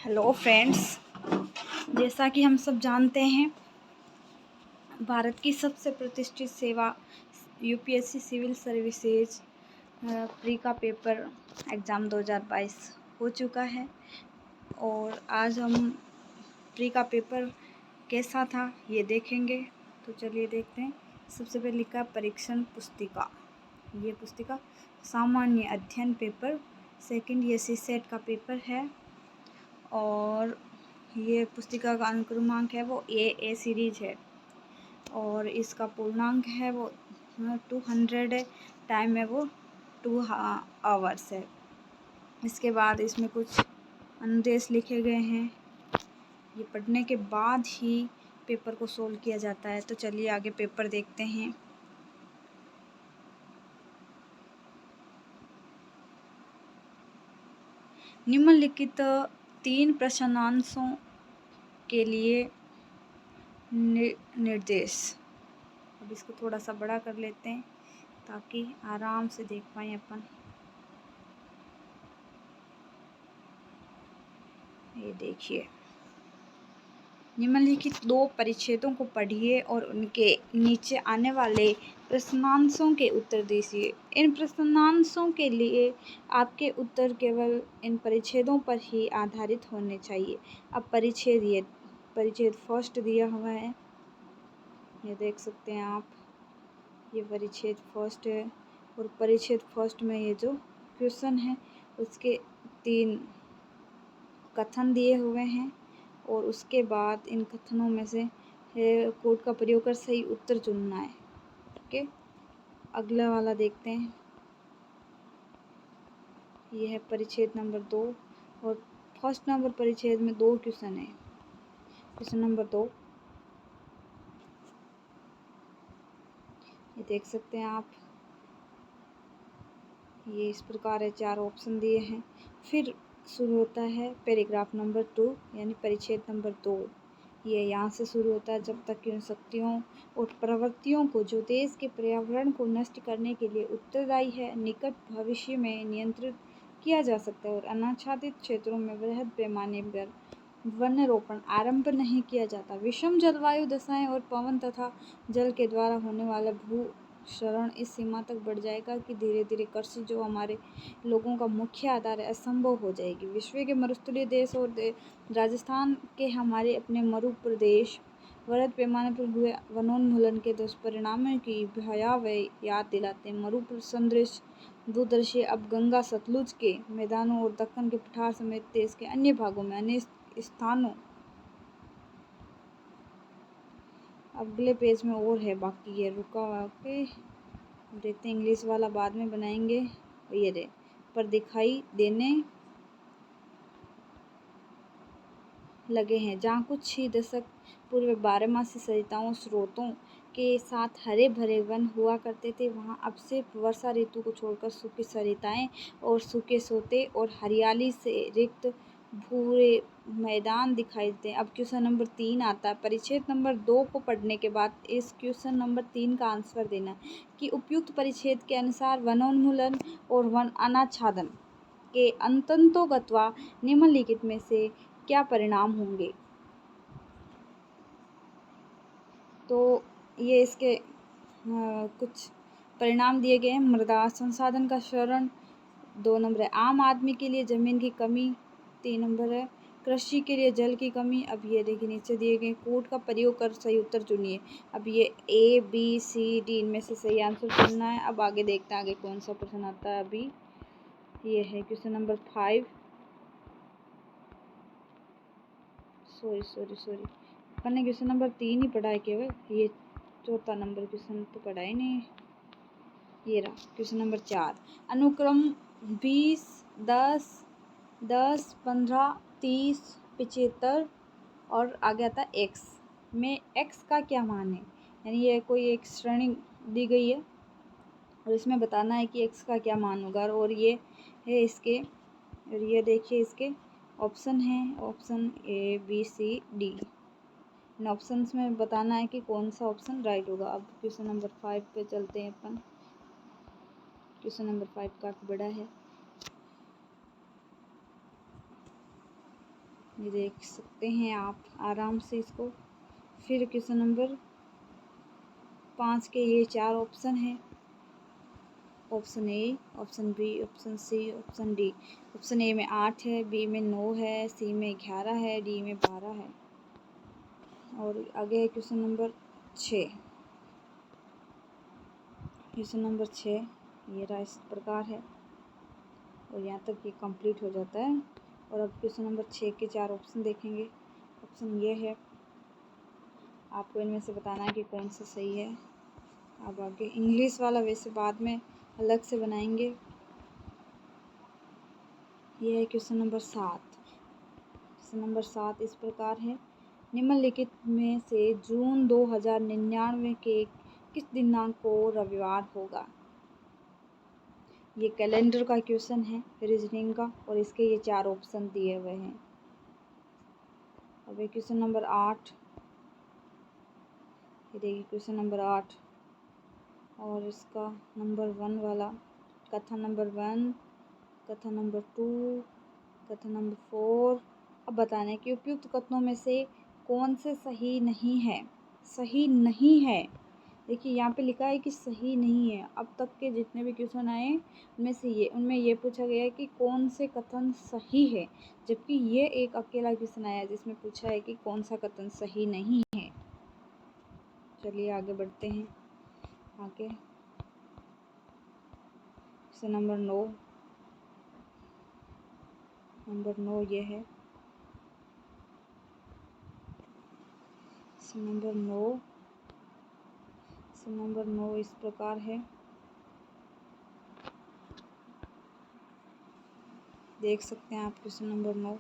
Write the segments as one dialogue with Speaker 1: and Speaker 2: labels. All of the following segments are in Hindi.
Speaker 1: हेलो फ्रेंड्स, जैसा कि हम सब जानते हैं, भारत की सबसे प्रतिष्ठित सेवा यूपीएससी सिविल सर्विसेज प्री का पेपर एग्ज़ाम 2022 हो चुका है। और आज हम प्री का पेपर कैसा था ये देखेंगे। तो चलिए देखते हैं। सबसे पहले लिखा परीक्षण पुस्तिका। ये पुस्तिका सामान्य अध्ययन पेपर सेकंड ये सीसेट का पेपर है। और ये पुस्तिका का अनुक्रमांक है वो ए सीरीज है और इसका पूर्णांक है वो 200 है। टाइम है वो 2 आवर्स है। इसके बाद इसमें कुछ अनुदेश लिखे गए हैं। ये पढ़ने के बाद ही पेपर को सोल्व किया जाता है। तो चलिए आगे पेपर देखते हैं। निम्नलिखित 3 प्रश्नांशों के लिए निर्देश। अब इसको थोड़ा सा बड़ा कर लेते हैं ताकि आराम से देख पाएँ अपन। ये देखिए, निम्नलिखित 2 परिच्छेदों को पढ़िए और उनके नीचे आने वाले प्रश्नांशों के उत्तर दीजिए। इन प्रश्नांशों के लिए आपके उत्तर केवल इन परिच्छेदों पर ही आधारित होने चाहिए। अब परिच्छेद फर्स्ट दिया हुआ है, ये देख सकते हैं आप। ये परिच्छेद फर्स्ट है और परिच्छेद फर्स्ट में ये जो क्वेश्चन है उसके 3 कथन दिए हुए हैं और उसके बाद इन कथनों में से कोड का प्रयोग कर सही उत्तर चुनना है। ओके, अगला वाला देखते हैं। यह है परिच्छेद नंबर 2 और फर्स्ट नंबर परिच्छेद में 2 क्वेश्चन है। क्वेश्चन नंबर 2 ये देख सकते हैं आप। ये इस प्रकार है, 4 ऑप्शन दिए हैं। फिर शुरू होता है पैराग्राफ नंबर 2 यानी परिच्छेद नंबर 2। ये यहाँ से शुरू होता है, जब तक कि उन शक्तियों और प्रवृत्तियों को जो देश के पर्यावरण को नष्ट करने के लिए उत्तरदायी है निकट भविष्य में नियंत्रित किया जा सकता है और अनाच्छादित क्षेत्रों में बृहद पैमाने पर वनारोपण आरंभ नहीं किया जाता। विषम जलवायु दशाएं और पवन तथा जल के द्वारा होने वाला भूक्षरण इस सीमा तक बढ़ जाएगा कि धीरे धीरे कृषि जो हमारे लोगों का मुख्य आधार है असंभव हो जाएगी। विश्व के मरुस्थलीय देश और राजस्थान के हमारे अपने मरु प्रदेश वृहद पैमाने पर हुए वनोन्मूलन के दुष्परिणामों की भयावह याद दिलाते हैं। मरु सदृश भूदृश्य अब गंगा सतलुज के मैदानों और दक्कन के पठार समेत देश के अन्य भागों में अनेक स्थानों। अगले पेज में और है, बाकी ये रुका हुआ के देखते हैं। इंग्लिश वाला बाद में बनाएंगे। ये रे पर दिखाई देने लगे हैं, जहाँ कुछ ही दशक पूर्व 12मासी सरिताओं स्रोतों के साथ हरे भरे वन हुआ करते थे, वहाँ अब सिर्फ वर्षा ऋतु को छोड़कर सूखी सरिताएं और सूखे सोते और हरियाली से रिक्त भूरे मैदान दिखाई देते हैं। अब क्वेश्चन नंबर 3 आता है। परिच्छेद नंबर 2 को पढ़ने के बाद इस क्वेश्चन नंबर 3 का आंसर देना कि उपयुक्त परिच्छेद के अनुसार वनोन्मूलन और वन अनाच्छादन के अंततोगत्वा निम्नलिखित में से क्या परिणाम होंगे। तो ये इसके कुछ परिणाम दिए गए हैं। मृदा संसाधन का क्षरण, 2 नंबर है आम आदमी के लिए जमीन की कमी, 3 नंबर है कृषि के लिए जल की कमी। अब ये देखिए नीचे दिए गए कोड का प्रयोग कर सही उत्तर चुनिए। अब ये A B C D इनमें से सही आंसर चुनना है। अब आगे देखते हैं आगे कौन सा प्रश्न आता है। अभी ये है क्वेश्चन नंबर 5। सॉरी अपन ने क्वेश्चन नंबर 3 ही पढ़ा है केवल, ये चौथा नंबर क्वेश्चन तो पढ़ा ही नहीं है। ये रहा क्वेश्चन नंबर 4। अनुक्रम 20, 10, 10, 15, 30, 75 और आगे आता है x में x का क्या मान है। यानी ये कोई एक श्रेणी दी गई है और इसमें बताना है कि x का क्या मान होगा। और ये है इसके, और ये देखिए इसके ऑप्शन हैं, option A B C D। In options में बताना है कि कौन सा ऑप्शन राइट होगा। अब क्वेश्चन नंबर 5 पे चलते हैं अपन। क्वेश्चन नंबर 5 काफ़ी बड़ा है। ये देख सकते हैं आप आराम से इसको। फिर क्वेश्चन नंबर 5 के ये 4 ऑप्शन हैं, option A, option B, option C, option D. Option A में 8 है, बी में 9 है, सी में 11 है, डी में 12 है। और आगे है क्वेश्चन नंबर 6। क्वेश्चन नंबर 6 ये रहा इस प्रकार है, और यहाँ तक ये कंप्लीट हो जाता है। और अब क्वेश्चन नंबर 6 के 4 ऑप्शन देखेंगे। ऑप्शन ये है, आपको इनमें से बताना है कि कौन सा सही है। अब आगे इंग्लिश वाला वैसे बाद में अलग से बनाएंगे। ये है क्वेश्चन नंबर 7। क्वेश्चन नंबर 7 इस प्रकार है, निम्नलिखित में से जून 2099 के किस दिनांक को रविवार होगा। ये कैलेंडर का क्वेश्चन है, रीजनिंग का, और इसके ये 4 ऑप्शन दिए हुए हैं। अब क्वेश्चन नंबर 8, ये देखिए क्वेश्चन नंबर 8, और इसका नंबर 1 वाला, कथन नंबर 1, कथन नंबर 2, कथन नंबर 4। अब बताने कि उपयुक्त कथनों में से कौन से सही नहीं है। सही नहीं है, देखिए यहाँ पे लिखा है कि सही नहीं है। अब तक के जितने भी क्वेश्चन आए उनमें ये पूछा गया है कि कौन से कथन सही है, जबकि ये एक अकेला क्वेश्चन आया है जिसमें पूछा है कि कौन सा कथन सही नहीं है। चलिए आगे बढ़ते हैं। आगे क्वेश्चन नंबर 9, नंबर 9 ये है। नंबर 9, नंबर 9 इस प्रकार है, देख सकते हैं आप क्वेश्चन नंबर 9।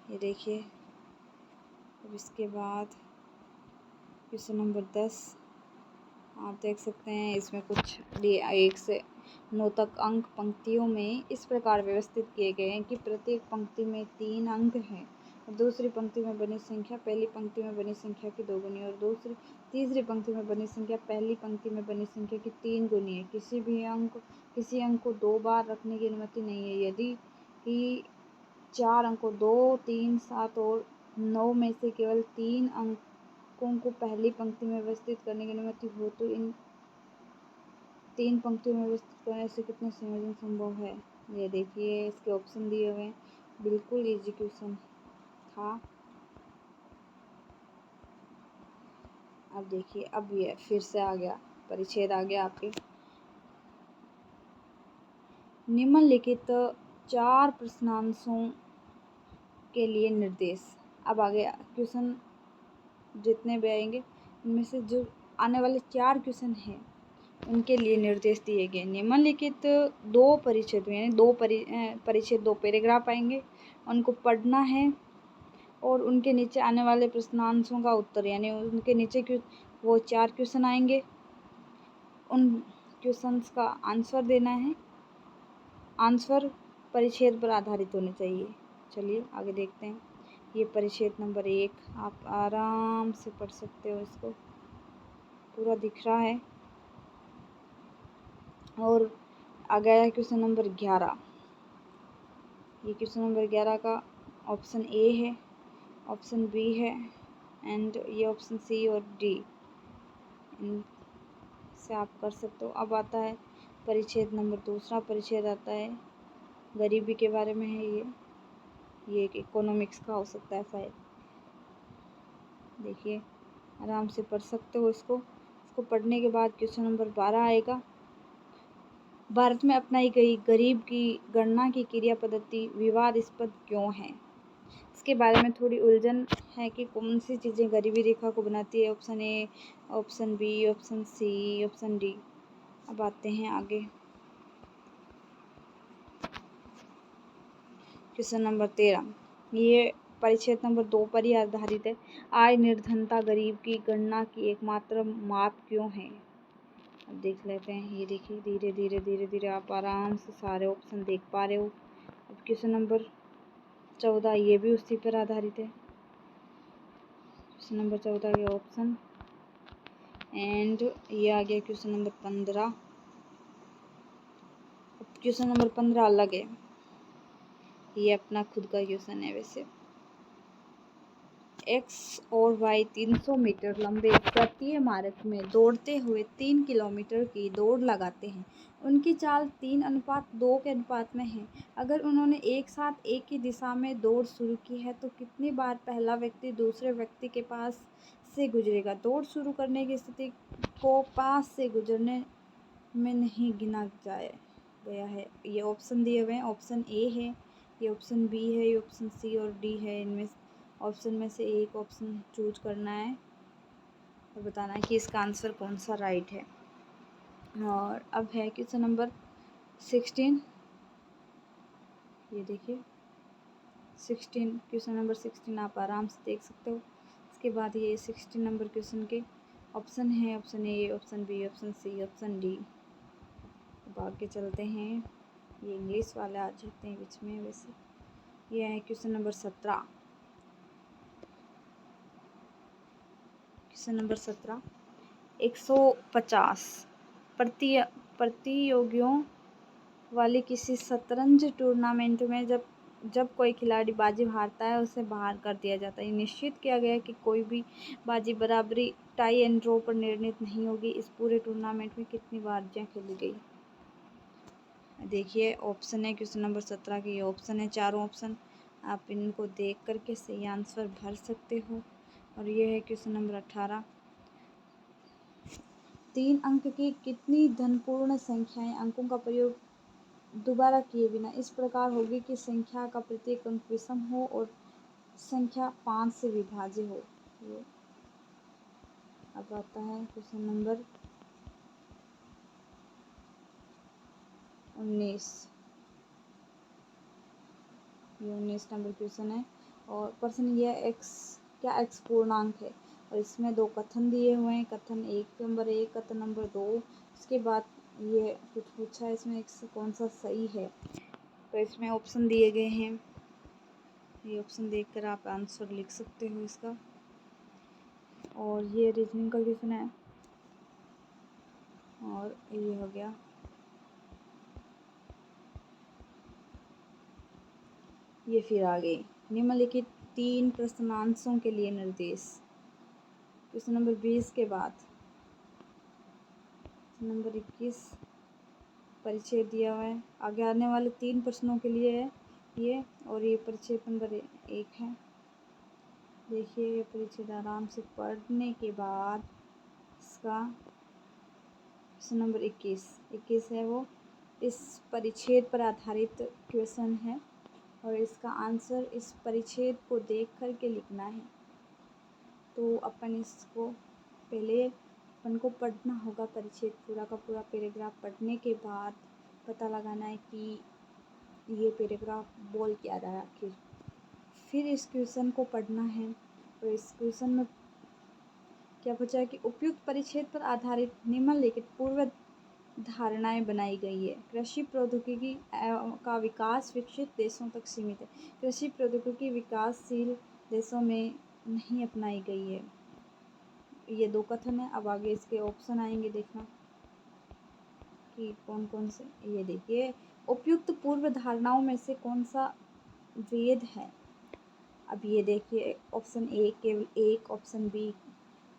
Speaker 1: ये देखिए। अब इसके बाद क्वेश्चन नंबर 10 आप देख सकते हैं, इसमें कुछ 1 से 9 तक अंक पंक्तियों में इस प्रकार व्यवस्थित किए गए हैं कि प्रत्येक पंक्ति में 3 अंक हैं, और दूसरी पंक्ति में बनी संख्या पहली पंक्ति में बनी संख्या की 2 गुनी, और तीसरी पंक्ति में बनी संख्या पहली पंक्ति में बनी संख्या की 3 गुनी है। किसी अंक को 2 बार रखने की अनुमति नहीं है। यदि कि 4 अंकों 2, 3, 7 और 9 में से केवल 3 अंकों को पहली पंक्ति में व्यवस्थित करने की अनुमति हो तो इन 3 पंक्तियों में व्यवस्थित करने से कितने संयोजन संभव है। ये देखिए इसके ऑप्शन दिए हुए हैं, बिल्कुल इजी क्वेश्चन था। अब देखिए, अब ये फिर से आ गया, परिच्छेद आ गया आपके। निम्नलिखित 4 प्रश्नांशों के लिए निर्देश। अब आ गया क्वेश्चन, जितने भी आएंगे उनमें से जो आने वाले 4 क्वेश्चन हैं उनके लिए निर्देश दिए गए। निम्नलिखित 2 परिच्छेद यानी 2 परिच्छेद 2 पैराग्राफ आएंगे, उनको पढ़ना है, और उनके नीचे आने वाले प्रश्नांशों का उत्तर, यानी उनके नीचे वो 4 क्वेश्चन आएंगे, उन क्वेश्चंस का आंसर देना है। आंसर परिच्छेद पर आधारित होने चाहिए। चलिए आगे देखते हैं। ये परिच्छेद नंबर 1, आप आराम से पढ़ सकते हो, इसको पूरा दिख रहा है। और आ गया है क्वेश्चन नंबर 11। ये क्वेश्चन नंबर 11 का ऑप्शन ए है, ऑप्शन बी है, एंड ये ऑप्शन सी और डी, इनसे आप कर सकते हो। अब आता है परिच्छेद नंबर 2, परिच्छेद आता है गरीबी के बारे में है। ये एक इकोनॉमिक्स का हो सकता है शायद। देखिए आराम से पढ़ सकते हो इसको पढ़ने के बाद क्वेश्चन नंबर 12 आएगा। भारत में अपनाई गई गरीब की गणना की क्रिया पद्धति विवादास्पद क्यों है। इसके बारे में थोड़ी उलझन है कि कौन सी चीज़ें गरीबी रेखा को बनाती है। Option A, option B, option C, option D. अब आते हैं आगे क्वेश्चन नंबर 13। ये परिच्छेद नंबर 2 पर ही आधारित है। आय निर्धनता गरीब की गणना की एकमात्र माप क्यों है। अब देख लेते हैं। ये देखिए धीरे धीरे आप आराम से सारे ऑप्शन देख पा रहे हो। अब क्वेश्चन नंबर 14 ये भी उसी पर आधारित है। क्वेश्चन नंबर 14 के ऑप्शन, एंड ये आ गया क्वेश्चन नंबर 15। अब क्वेश्चन नंबर 15 अलग है, ये अपना खुद का क्वेश्चन है वैसे। एक्स और वाई 300 मीटर लंबे वृत्तीय मार्ग में दौड़ते हुए 3 किलोमीटर की दौड़ लगाते हैं। उनकी चाल 3:2 के अनुपात में है। अगर उन्होंने एक साथ एक ही दिशा में दौड़ शुरू की है तो कितनी बार पहला व्यक्ति दूसरे व्यक्ति के पास से गुजरेगा? दौड़ शुरू करने की स्थिति को पास से गुजरने में नहीं गिना गया है। ये ऑप्शन दिए हुए हैं। ऑप्शन ए है, ये ऑप्शन बी है, ये ऑप्शन सी और डी है। इनमें ऑप्शन में से एक ऑप्शन चूज करना है और बताना है कि इसका आंसर कौन सा राइट है। और अब है क्वेश्चन नंबर 16। ये देखिए 16, क्वेश्चन नंबर 16 आप आराम से देख सकते हो। इसके बाद ये 16 नंबर क्वेश्चन के ऑप्शन है, option A, option B, option C, option D. अब आगे चलते हैं। ये इंग्लिश वाले आ जाते हैं बीच में वैसे। ये है क्वेश्चन नंबर 17। क्वेश्चन नंबर 17, 150 प्रतियोगियों वाले किसी शतरंज टूर्नामेंट में जब कोई खिलाड़ी बाजी हारता है उसे बाहर कर दिया जाता है। ये निश्चित किया गया है कि कोई भी बाजी बराबरी, टाई एंड ड्रॉ पर निर्णित नहीं होगी। इस पूरे टूर्नामेंट में कितनी बाजियां खेली गई? देखिए ऑप्शन है क्वेश्चन नंबर 17 के, ये ऑप्शन है, चारों ऑप्शन आप इनको देख करके सही आंसर भर सकते हो। और ये है क्वेश्चन नंबर 18, 3 अंक की कितनी धनपूर्ण संख्याएं अंकों का प्रयोग दोबारा किए बिना इस प्रकार होगी कि संख्या का प्रत्येक अंक विषम हो और संख्या 5 से विभाज्य हो? ये अब आता है क्वेश्चन नंबर 19। ये 19 नंबर क्वेश्चन है और प्रश्न ये क्या एक्स पूर्णांक है? और इसमें 2 कथन दिए हुए हैं। कथन नंबर 1, कथन नंबर 2। उसके बाद ये कुछ पूछा है इसमें एक्स कौन सा सही है। तो इसमें ऑप्शन दिए गए हैं, ये ऑप्शन देखकर आप आंसर लिख सकते हो इसका। और ये रीजनिंग का क्वेश्चन है और ये हो गया। ये फिर आगे निम्नलिखित 3 प्रश्नांशों के लिए निर्देश। क्वेश्चन नंबर 20 के बाद नंबर 21 परिच्छेद दिया हुआ है। आगे आने वाले 3 प्रश्नों के लिए है ये, और ये परिच्छेद नंबर 1 है। देखिए ये परिच्छेद आराम से पढ़ने के बाद इसका क्वेश्चन नंबर 21 है वो इस परिच्छेद पर आधारित क्वेश्चन है और इसका आंसर इस परिच्छेद को देख कर के लिखना है। तो अपन इसको पहले अपन को पढ़ना होगा परिच्छेद पूरा का पूरा पैराग्राफ पढ़ने के बाद पता लगाना है कि ये पैराग्राफ बोल क्या रहा है आखिर। फिर इस क्वेश्चन को पढ़ना है और इस क्वेश्चन में क्या पूछा है कि उपयुक्त परिच्छेद पर आधारित निम्नलिखित पूर्व धारणाएं बनाई गई है। कृषि प्रौद्योगिकी का विकास विकसित देशों तक सीमित है। कृषि प्रौद्योगिकी विकासशील देशों में नहीं अपनाई गई है। ये 2 कथन है। अब आगे इसके ऑप्शन आएंगे, देखना कि कौन कौन से। ये देखिए उपयुक्त पूर्व धारणाओं में से कौन सा वेद है? अब ये देखिए ऑप्शन ए केवल 1, ऑप्शन बी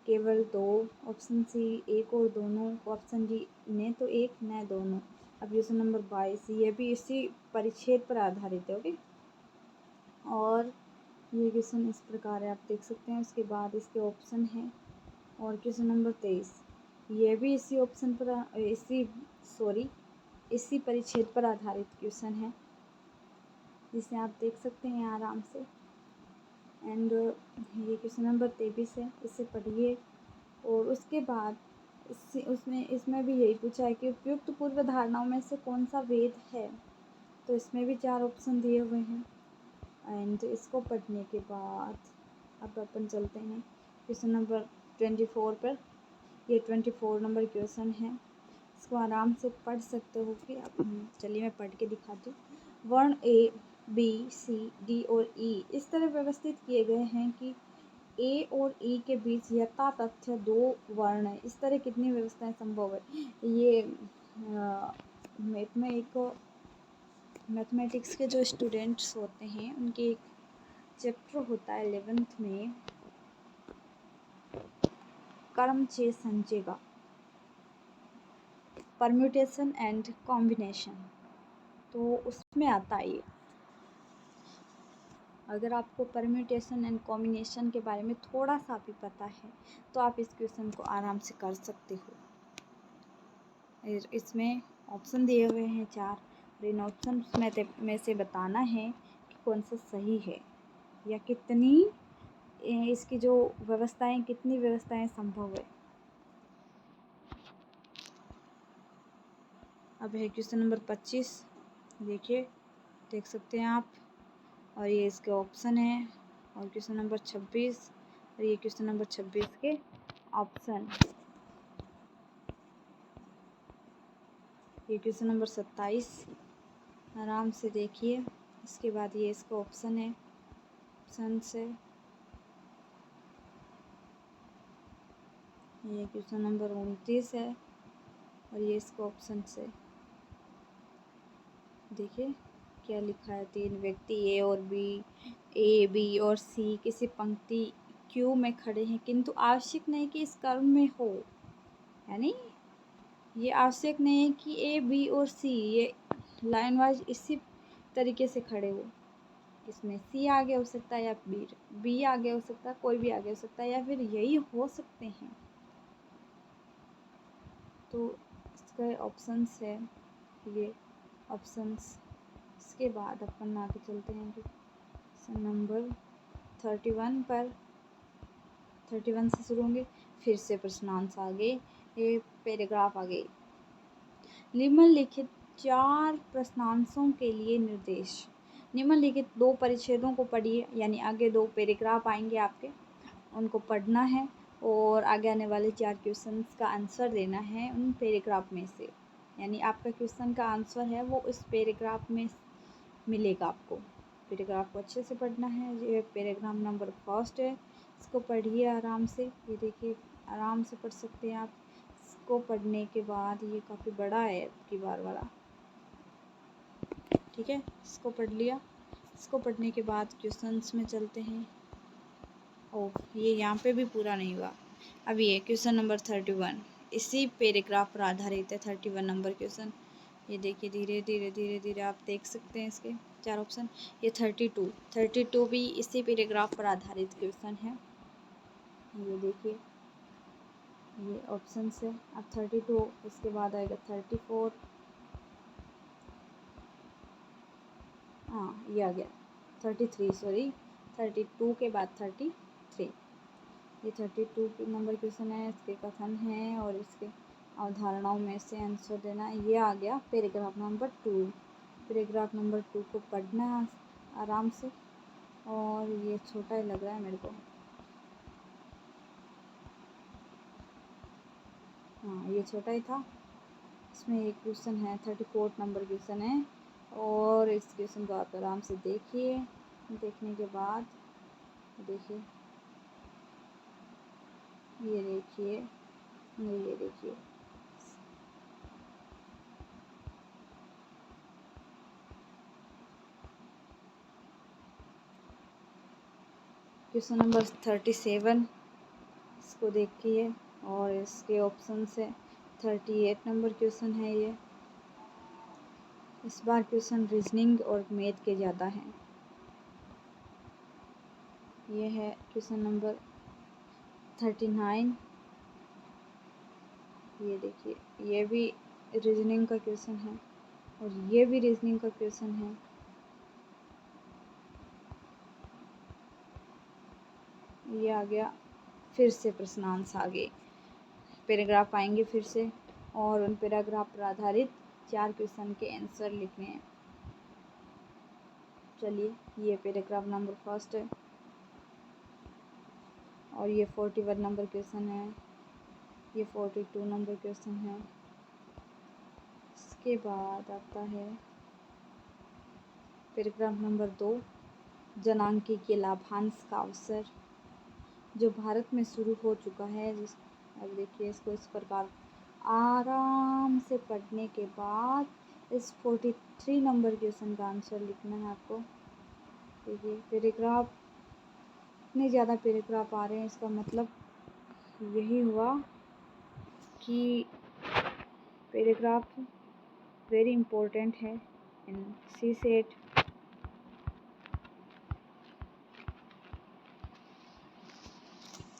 Speaker 1: केवल 2, ऑप्शन सी 1 और दोनों, ऑप्शन डी न तो 1 न दोनों। अब क्वेश्चन नंबर 22 ये भी इसी परिच्छेद पर आधारित है। ओके, और ये क्वेश्चन इस प्रकार है, आप देख सकते हैं। उसके बाद इसके ऑप्शन हैं। और क्वेश्चन नंबर 23 ये भी इसी ऑप्शन पर इसी परिच्छेद पर आधारित क्वेश्चन है, जिसे आप देख सकते हैं आराम से। एंड ये क्वेश्चन नंबर 23 है, इसे पढ़िए। और उसके बाद इसमें भी यही पूछा है कि उपयुक्त पूर्व धारणाओं में से कौन सा वेद है। तो इसमें भी 4 ऑप्शन दिए हुए हैं। एंड इसको पढ़ने के बाद अब अपन चलते हैं क्वेश्चन नंबर 24 पर। ये 24 नंबर क्वेश्चन है, इसको आराम से पढ़ सकते हो कि अब चलिए मैं पढ़ के दिखाती हूँ। वर्ण ए, बी, सी, डी और ई इस तरह व्यवस्थित किए गए हैं कि ए और ई के बीच यथा तथ्य 2 वर्ण है। इस तरह कितनी व्यवस्थाएं संभव है? ये मैथमेटिक्स के जो स्टूडेंट्स होते हैं उनके एक चैप्टर होता है 11th में, कर्म चे संचेगा। परम्यूटेशन एंड कॉम्बिनेशन, तो उसमें आता है ये। अगर आपको परम्यूटेशन एंड कॉम्बिनेशन के बारे में थोड़ा सा भी पता है तो आप इस क्वेश्चन को आराम से कर सकते हो। इसमें ऑप्शन दिए हुए हैं 4, और इन ऑप्शन में से बताना है कि कौन सा सही है या कितनी इसकी जो व्यवस्थाएं, कितनी व्यवस्थाएं संभव है। अब है क्वेश्चन नंबर 25, देखिए, देख सकते हैं आप, और ये इसके ऑप्शन है। और क्वेश्चन नंबर 26, और ये क्वेश्चन नंबर 26 के ऑप्शन। ये क्वेश्चन नंबर 27, आराम से देखिए। इसके बाद ये इसका ऑप्शन है, ऑप्शन से। ये क्वेश्चन नंबर 29 है, और ये इसका ऑप्शन से। देखिए क्या लिखा है, 3 व्यक्ति ए बी और सी किसी पंक्ति क्यू में खड़े हैं, किंतु आवश्यक नहीं कि इस क्रम में हो। यानी ये आवश्यक नहीं है कि ए बी और सी ये लाइन वाइज इसी तरीके से खड़े हो। इसमें सी आगे हो सकता है या बी आगे हो सकता है, कोई भी आगे हो सकता है, या फिर यही हो सकते हैं। तो इसका ऑप्शंस है ये ऑप्शंस। इसके बाद अपन आगे चलते हैं क्वेश्चन नंबर 31 पर। 31 से शुरू होंगे, फिर से प्रश्नांश आगे, ये पैराग्राफ आगे। निम्नलिखित 4 प्रश्नांशों के लिए निर्देश। निम्नलिखित 2 परिच्छेदों को पढ़िए, यानी आगे 2 पैराग्राफ आएंगे आपके, उनको पढ़ना है और आगे आने वाले 4 क्वेश्चंस का आंसर देना है उन पैराग्राफ में से। यानी आपका क्वेश्चन का आंसर है वो इस पैराग्राफ में मिलेगा आपको। पैराग्राफ को अच्छे से पढ़ना है। ये पैराग्राफ नंबर 1 है, इसको पढ़िए आराम से। ये देखिए आराम से पढ़ सकते हैं आप। इसको पढ़ने के बाद, ये काफ़ी बड़ा है आपकी बार वाला, ठीक है, इसको पढ़ लिया। इसको पढ़ने के बाद क्वेश्चंस में चलते हैं। ये यहाँ पे भी पूरा नहीं हुआ। अब ये क्वेश्चन नंबर 31 इसी पैराग्राफ पर आधारित है। 31 नंबर क्वेश्चन, ये देखिए, धीरे धीरे धीरे धीरे आप देख सकते हैं इसके 4 ऑप्शन। ये 32 भी इसी पैराग्राफ पर आधारित क्वेश्चन है। ये देखिए, ये ऑप्शन है। अब 32, इसके बाद आएगा 34, हाँ ये आ गया 33, सॉरी 32 के बाद 33। ये 32 नंबर क्वेश्चन है, इसके कथन है और इसके अवधारणाओं में से आंसर देना। ये आ गया पैराग्राफ नंबर 2। पैराग्राफ नंबर 2 को पढ़ना आराम से, और ये छोटा ही लग रहा है मेरे को। हाँ ये छोटा ही था। इसमें एक क्वेश्चन है, 34 नंबर क्वेश्चन है, और इस क्वेश्चन को आप आराम से देखिए। देखने के बाद देखिए, ये देखिए, ये देखिए, क्वेश्चन नंबर 37, इसको देखिए, और इसके ऑप्शन से 38 नंबर क्वेश्चन है ये। इस बार क्वेश्चन रीजनिंग और मैथ के ज़्यादा हैं। ये है क्वेश्चन नंबर 39, ये देखिए, ये भी रीजनिंग का क्वेश्चन है, और ये भी रीजनिंग का क्वेश्चन है। ये आ गया फिर से प्रश्नांश आगे। पैराग्राफ आएंगे फिर से, और उन पैराग्राफ पर आधारित 4 क्वेश्चन के आंसर लिखने हैं। चलिए, ये पैराग्राफ नंबर 1 है, और ये 41 नंबर क्वेश्चन है, ये 42 नंबर क्वेश्चन है। इसके बाद आता है पैराग्राफ नंबर 2, जनांकी के लाभांश का अवसर, जो भारत में शुरू हो चुका है। अब देखिए, इसको इस प्रकार आराम से पढ़ने के बाद इस 43 नंबर क्वेश्चन का आंसर लिखना है आपको। देखिए पैराग्राफ, इतने ज़्यादा पैराग्राफ आ रहे हैं, इसका मतलब यही हुआ कि पैराग्राफ वेरी इम्पोर्टेंट है इन सी सेट।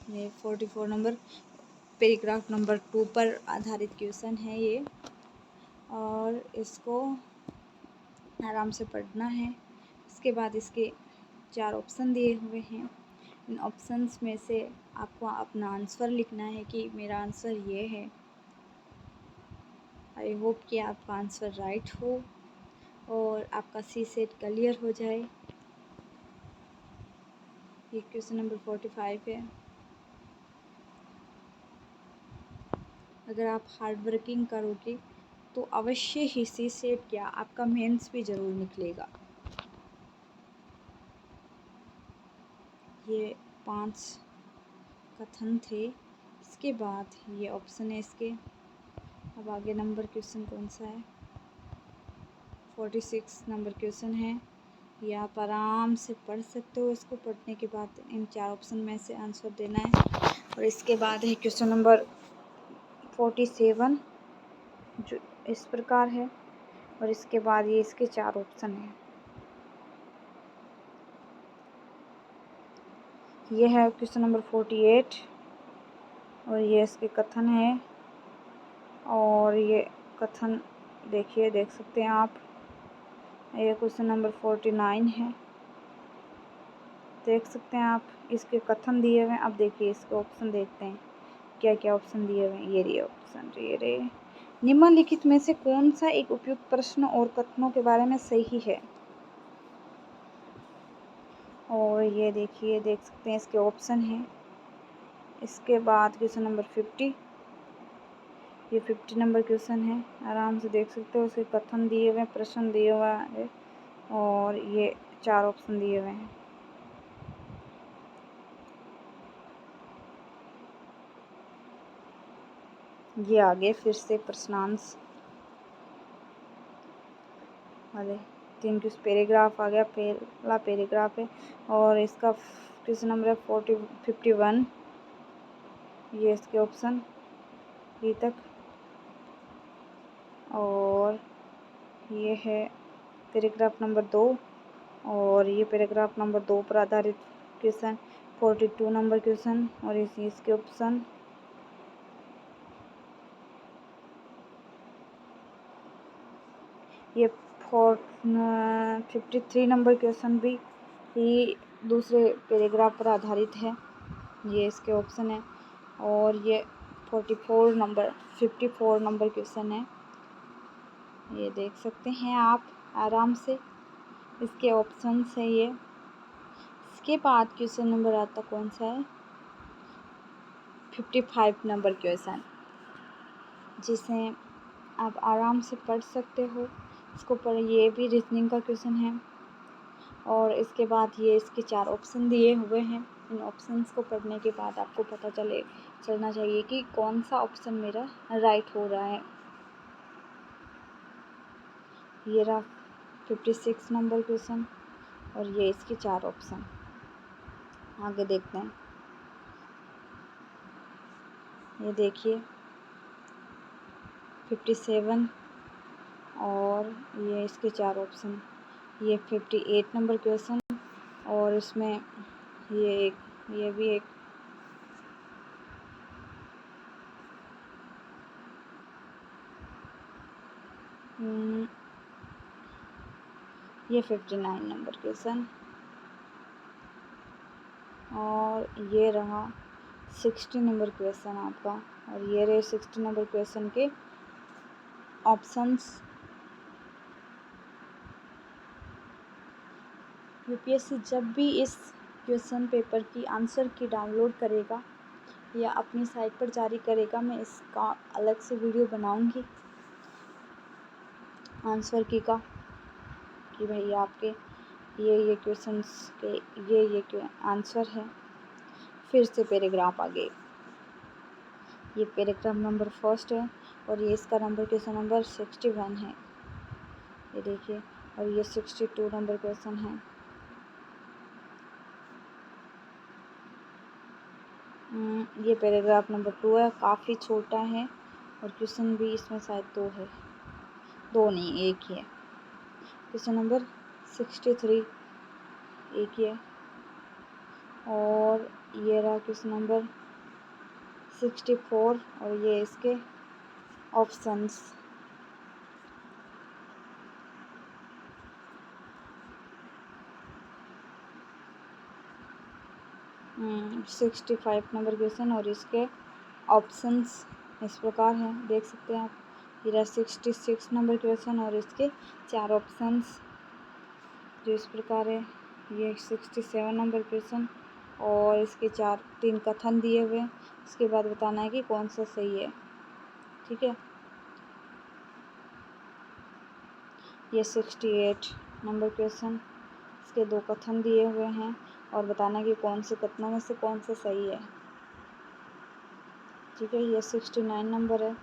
Speaker 1: ये 44 नंबर पैराग्राफ नंबर 2 पर आधारित क्वेश्चन है ये, और इसको आराम से पढ़ना है। इसके बाद इसके 4 ऑप्शन दिए हुए हैं। इन ऑप्शंस में से आपको अपना आंसर लिखना है कि मेरा आंसर ये है। आई होप कि आपका आंसर राइट हो और आपका सी सेट क्लियर हो जाए। ये क्वेश्चन नंबर 45 है। अगर आप हार्ड वर्किंग करोगे तो अवश्य ही सी सेट क्या आपका मेंस भी ज़रूर निकलेगा। ये 5 कथन थे। इसके बाद ये ऑप्शन है इसके। अब आगे नंबर क्वेश्चन कौन सा है? 46 नंबर क्वेश्चन है। ये आप आराम से पढ़ सकते हो। इसको पढ़ने के बाद इन 4 ऑप्शन में से आंसर देना है। और इसके बाद है क्वेश्चन नंबर 47 जो इस प्रकार है, और इसके बाद ये इसके 4 ऑप्शन हैं। ये है क्वेश्चन नंबर 48 और ये इसके कथन है। और ये कथन देखिए, देख सकते हैं आप। ये क्वेश्चन नंबर 49 है, देख सकते हैं आप। इसके कथन दिए हुए हैं। अब देखिए इसके ऑप्शन देखते हैं क्या क्या ऑप्शन दिए हुए हैं। ये रही ऑप्शन, ये रहे। निम्नलिखित में से कौन सा एक उपयुक्त प्रश्न और कथनों के बारे में सही है? और ये देखिए, देख सकते हैं इसके ऑप्शन हैं। इसके बाद क्वेश्चन नंबर 50, ये 50 नंबर क्वेश्चन है। आराम से देख सकते हो। उसके कथन दिए हुए हैं, प्रश्न दिए हुआ है, और ये 4 ऑप्शन दिए हुए हैं। ये आगे फिर से प्रश्नांश वाले 3 कुछ पैराग्राफ आ गया। पहला पैराग्राफ है और इसका क्वेश्चन नंबर है 51। ये इसके ऑप्शन ये तक, और ये है पैराग्राफ नंबर 2, और ये पैराग्राफ नंबर 2 पर आधारित क्वेश्चन 42 नंबर क्वेश्चन, और इसके ऑप्शन। ये 53 नंबर क्वेश्चन भी दूसरे पैराग्राफ पर आधारित है। ये इसके ऑप्शन है। और ये 54 नंबर क्वेश्चन है। ये देख सकते हैं आप आराम से। इसके ऑप्शन है ये। इसके बाद क्वेश्चन नंबर आता कौन सा है? 55 नंबर क्वेश्चन, जिसे आप आराम से पढ़ सकते हो। इसको पढ़, ये भी रीजनिंग का क्वेश्चन है। और इसके बाद ये इसके 4 ऑप्शन दिए हुए हैं। इन ऑप्शंस को पढ़ने के बाद आपको पता चलना चाहिए कि कौन सा ऑप्शन मेरा राइट हो रहा है। ये रहा 56 नंबर क्वेश्चन, और ये इसके 4 ऑप्शन। आगे देखते हैं। ये देखिए 57, और ये इसके 4 ऑप्शन। ये 58 नंबर क्वेश्चन, और इसमें ये भी एक। ये 59 नंबर क्वेश्चन, और ये रहा 60 नंबर क्वेश्चन आपका। और ये रहे 60 नंबर क्वेश्चन के ऑप्शंस। यूपीएससी जब भी इस क्वेश्चन पेपर की आंसर की डाउनलोड करेगा या अपनी साइट पर जारी करेगा, मैं इसका अलग से वीडियो बनाऊंगी आंसर की का, कि भाई आपके ये क्वेश्चंस के ये आंसर है। फिर से पैराग्राफ आगे। ये पैराग्राफ नंबर 1 है, और ये इसका नंबर क्वेश्चन नंबर 61 है। ये देखिए, और ये 62 नंबर क्वेश्चन है। ये पैराग्राफ नंबर 2 है, काफ़ी छोटा है और क्वेश्चन भी इसमें शायद 2 है, 2 नहीं 1 ही है। क्वेश्चन नंबर 63 1 ही है और ये रहा क्वेश्चन नंबर 64 और ये इसके ऑप्शंस। हम्म 65 नंबर क्वेश्चन और इसके ऑप्शंस इस प्रकार हैं, देख सकते हैं आप। ये 66 नंबर क्वेश्चन और इसके 4 ऑप्शंस जो इस प्रकार है। ये 67 नंबर क्वेश्चन और इसके 3 कथन दिए हुए हैं। इसके बाद बताना है कि कौन सा सही है, ठीक है। ये 68 नंबर क्वेश्चन, इसके 2 कथन दिए हुए हैं और बताना है कि कौन से कथनों में से कौन सा सही है, ठीक है। ये 69 नंबर है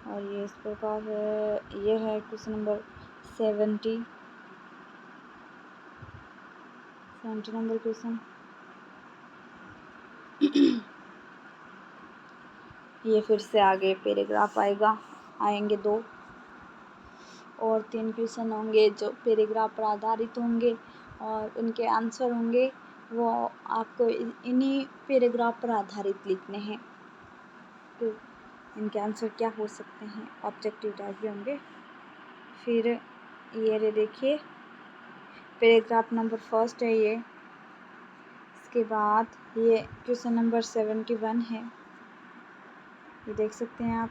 Speaker 1: और ये इस प्रकार है। ये है क्वेश्चन नंबर 70 नंबर क्वेश्चन। ये फिर से आगे पैराग्राफ आएंगे 2 और 3 क्वेश्चन होंगे जो पैराग्राफ पर आधारित होंगे और उनके आंसर होंगे वो आपको इन्हीं पैराग्राफ पर आधारित लिखने हैं। तो इनके आंसर क्या हो सकते हैं, ऑब्जेक्टिव टाइप के होंगे। फिर ये देखिए पैराग्राफ नंबर 1 है ये। इसके बाद ये क्वेश्चन नंबर 71 है, ये देख सकते हैं आप।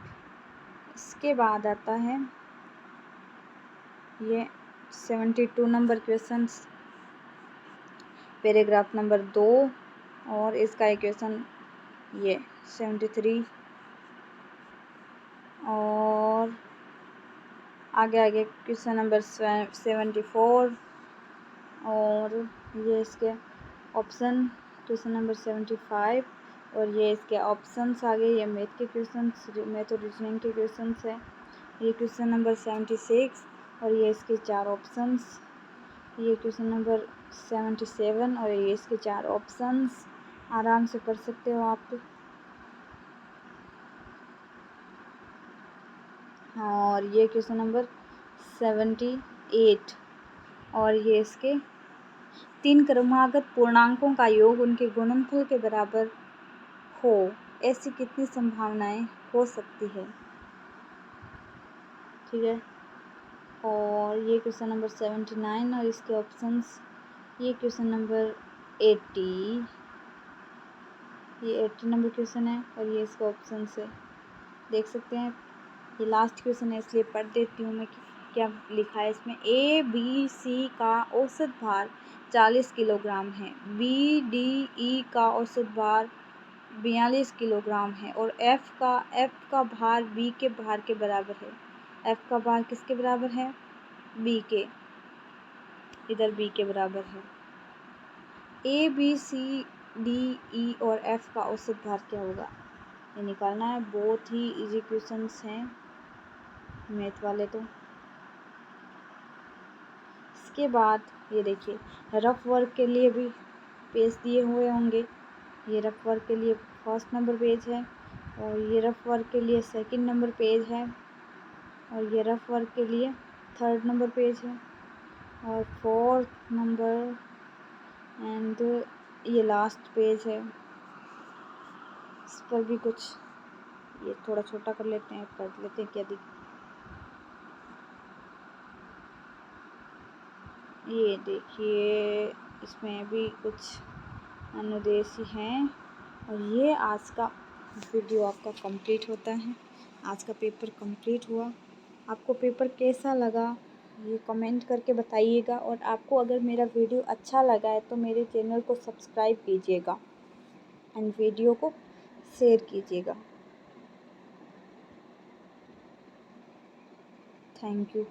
Speaker 1: इसके बाद आता है ये 72 नंबर क्वेश्चन, पैराग्राफ नंबर 2 और इसका इक्वेशन ये 73 और आगे क्वेश्चन नंबर 74 और ये इसके ऑप्शन क्वेश्चन नंबर 75 और ये इसके ऑप्शंस आगे। ये मैथ के क्वेश्चंस, मैथ और रीजनिंग के क्वेश्चंस है। ये क्वेश्चन नंबर 76 और ये इसके 4 ऑप्शंस। ये क्वेश्चन नंबर 77 और ये इसके 4 ऑप्शंस। आराम से पढ़ सकते हो आप। और ये क्वेश्चन नंबर 78 और ये इसके 3 क्रमागत पूर्णांकों का योग उनके गुणनफल के बराबर हो, ऐसी कितनी संभावनाएं हो सकती है, ठीक है। और ये क्वेश्चन नंबर 79 और इसके ऑप्शंस। ये क्वेश्चन नंबर 80, ये 80 नंबर क्वेश्चन है और ये इसका ऑप्शन है, देख सकते हैं। ये लास्ट क्वेश्चन है इसलिए पढ़ देती हूँ मैं क्या लिखा है इसमें। ABC का औसत भार 40 किलोग्राम है, BDE का औसत भार 42 किलोग्राम है और F का भार B के भार के बराबर है। F का भार किसके बराबर है, B के, इधर B के बराबर है। ABCDE और F का औसत भार क्या होगा, ये निकालना है। बहुत ही इजी क्वेश्चंस हैं मैथ वाले तो। इसके बाद ये देखिए रफ वर्क के लिए भी पेज दिए हुए होंगे। ये रफ वर्क के लिए 1st नंबर पेज है और ये रफ वर्क के लिए 2nd नंबर पेज है और ये रफ वर्क के लिए 3rd नंबर पेज है और 4th नंबर एंड ये लास्ट पेज है। इस पर भी कुछ ये थोड़ा छोटा कर लेते हैं, पढ़ लेते हैं क्या ये देखिए इसमें भी कुछ अनुदेश हैं। और ये आज का वीडियो आपका कंप्लीट होता है। आज का पेपर कंप्लीट हुआ। आपको पेपर कैसा लगा ये कमेंट करके बताइएगा और आपको अगर मेरा वीडियो अच्छा लगा है तो मेरे चैनल को सब्सक्राइब कीजिएगा एंड वीडियो को शेयर कीजिएगा। Thank you.